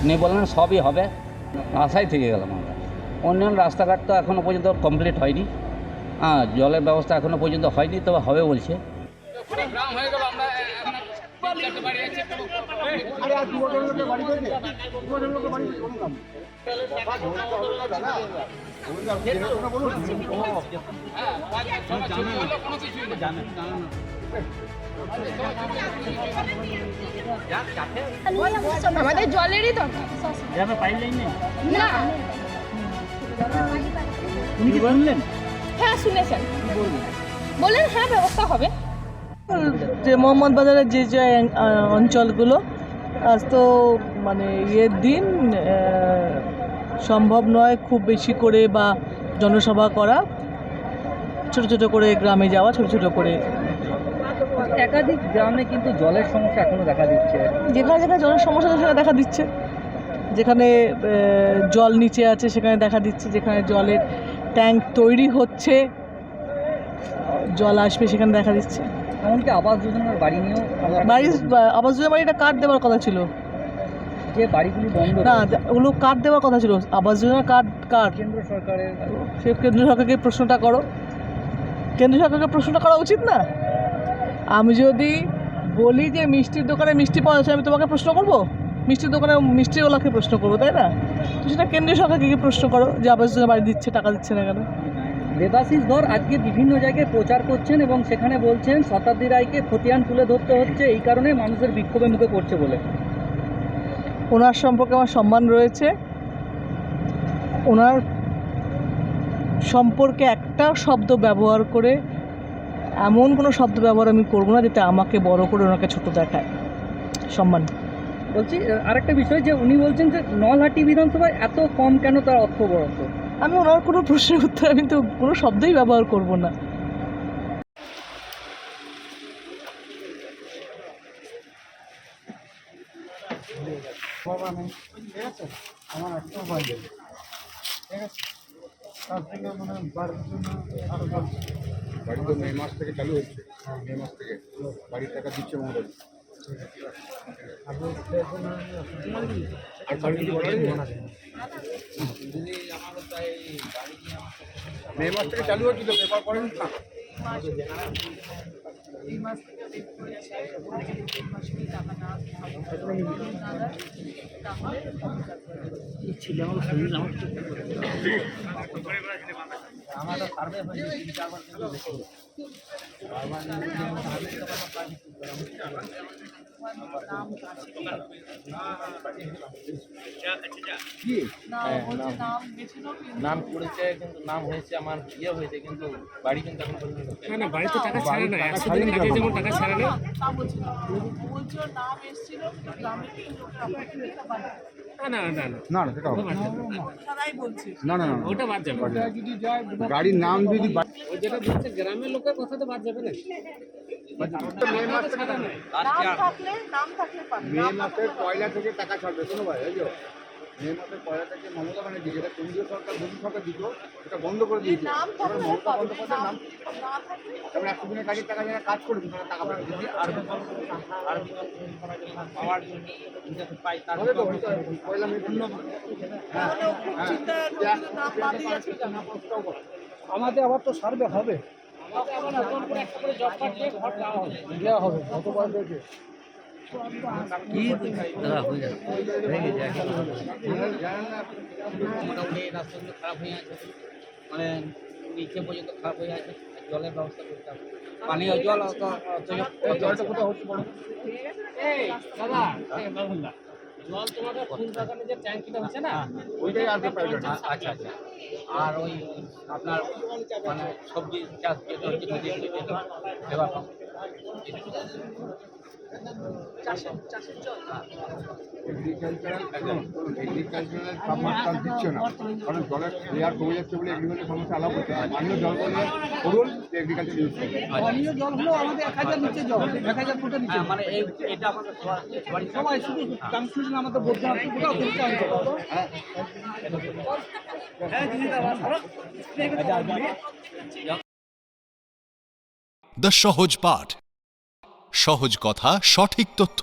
উনি বললেন সবই হবে, আশায় থেকে গেলাম আমরা। অন্যান্য রাস্তাঘাট তো এখনও পর্যন্ত কমপ্লিট হয়নি, জলের ব্যবস্থা এখনও পর্যন্ত হয়নি, তবে হবে বলছে। আমাদের জলেরই দরকার না। হ্যাঁ শুনেছেন, বললেন হ্যাঁ ব্যবস্থা হবে। যে মোহাম্মদ বাজারের যে যে অঞ্চলগুলো আজ তো মানে ইয়ের দিন সম্ভব নয় খুব বেশি করে বা জনসভা করা, ছোট ছোট করে গ্রামে যাওয়া, ছোট ছোট করে। একাধিক গ্রামে কিন্তু জলের সমস্যা এখনো দেখা দিচ্ছে। যেখানে যেখানে জলের সমস্যা সেখানে দেখা দিচ্ছে, যেখানে জল নিচে আছে সেখানে দেখা দিচ্ছে, যেখানে জলের ট্যাঙ্ক তৈরি হচ্ছে জল আসবে সেখানে দেখা দিচ্ছে। এমনকি আবাস যোজনার বাড়ি নিয়েও আবাস যোজনা বাড়িটা কার দেওয়ার কথা ছিল? যে বাড়িগুলি বন্ধ না, ওগুলো কার দেওয়ার কথা ছিল? আবাস যোজনা কার? কেন্দ্র সরকারের। সে কেন্দ্র সরকারকে প্রশ্নটা করো, কেন্দ্র সরকারকে প্রশ্নটা করা উচিত না? আমি যদি বলি যে মিষ্টির দোকানে মিষ্টি পাওয়া যাচ্ছে, আমি তোমাকে প্রশ্ন করবো? মিষ্টির দোকানে মিষ্টিওয়ালাকে প্রশ্ন করবো, তাই না? তো সেটা কেন্দ্রীয় সরকারকে গিয়ে প্রশ্ন করো যে আবাস যোজনা বাড়ি দিচ্ছে, টাকা দিচ্ছে না কেন। দেবাশিস ধর আজকে বিভিন্ন জায়গায় প্রচার করছেন এবং সেখানে বলছেন শতাব্দী রায়কে খতিয়ান তুলে ধরতে হচ্ছে, এই কারণে মানুষের বিক্ষোভের মুখে পড়ছে বলে। ওনার সম্পর্কে আমার সম্মান রয়েছে, ওনার সম্পর্কে একটা শব্দ ব্যবহার করে এমন কোনো শব্দ ব্যবহার আমি করবো না যেটা আমাকে বড় করে ওনাকে ছোট দেখায়। সম্মান। বলছি আরেকটা বিষয়, যে উনি বলছেন যে নলহাটি বিধানসভায় এত কম কেন তার অর্থ বরাদ্দ। আমি ওনার কোনো প্রশ্নের উত্তর আমি তো কোনো শব্দই ব্যবহার করব না। আমার একটা বাড়ি, ঠিক আছে, তার থেকে মানে বাড়ির জন্য আরো বাড়ি তো মে মাস থেকে চালু হচ্ছে, মে মাস থেকে বাড়ির টাকা দিচ্ছে মনে হয়। আর বাড়ি কিছু বলার নেই? মে মাস থেকে চালু হচ্ছে তো, পেপার পড়েন না? এই মাস থেকে ডেট করেছে, এই মাসে টাকা না আমার সার্ভে হয়েছে 3-4 বার কিন্তু দেখি নাম করেছে, কিন্তু নাম হয়েছে আমার ইয়ে হয়েছে, কিন্তু বাড়ি কিন্তু এখন না বাড়িতে টাকা ছাড়ে না, 100 দিন আগে যেমন টাকা ছাড়ে না। না সেটা হবে না, না না ওটা বাদ যাবে। গাড়ির নাম যদি ওই যেটা বলছে গ্রামের লোকের কথা তো বাদ যাবে না। মে মাসের 1 থেকে টাকা ছাড়বে, শোনো ভাই, এই যে মে মাসের 1 থেকে মমতা ব্যানার্জি, যেটা কেন্দ্রীয় সরকার মোদী সরকার দিত, এটা বন্ধ করে দিয়েছে। এবার মমতা বন্দ্যোপাধ্যায়ের নাম, তারপরে 100 দিনের কাজের টাকা যারা কাজ করেছে তারা টাকা পাবে। যদি আর পাওয়ার জন্য পাই তার হবে তো পয়লা মে জন্য আমাদের আবার তো সার্ভে হবে, দেওয়া হবে গতবার দেখে। মোটামুটি রাস্তাগুলো খারাপ হয়ে আছে, মানে নিচে পর্যন্ত খারাপ হয়ে আছে। জলের ব্যবস্থা করতে হবে, পানীয় জল জলটা কোথাও হচ্ছে বড় জল তোমাদের ফুল বাগানে যে ট্যাঙ্কিটা হচ্ছে না, ওইটাই আসবে প্রাইভেট। আচ্ছা। আর ওই আপনার মানে সবজি চাষ যেটা হচ্ছে নদীর এবার এগ্রিকালচারাল তাপমাত্রা দিচ্ছে না, কারণ জলের লেয়ার কমে যাচ্ছে বলে এগ্রিকালচার সমস্যা আলাপ হচ্ছে। পানীয় জল করলে করুন, এগ্রিকালচার ইউজ করুন। পানীয় জল হলো আমাদের 1000 নিচে জল, 1000 ফুটের নিচে। মানে এটা আমাদের সবাই শুধু কনফিউশন আমাদের বলতে হবে কোথাও দেখতে হবে। দ্য সহজ পাঠ, সহজ কথা, সঠিক তথ্য।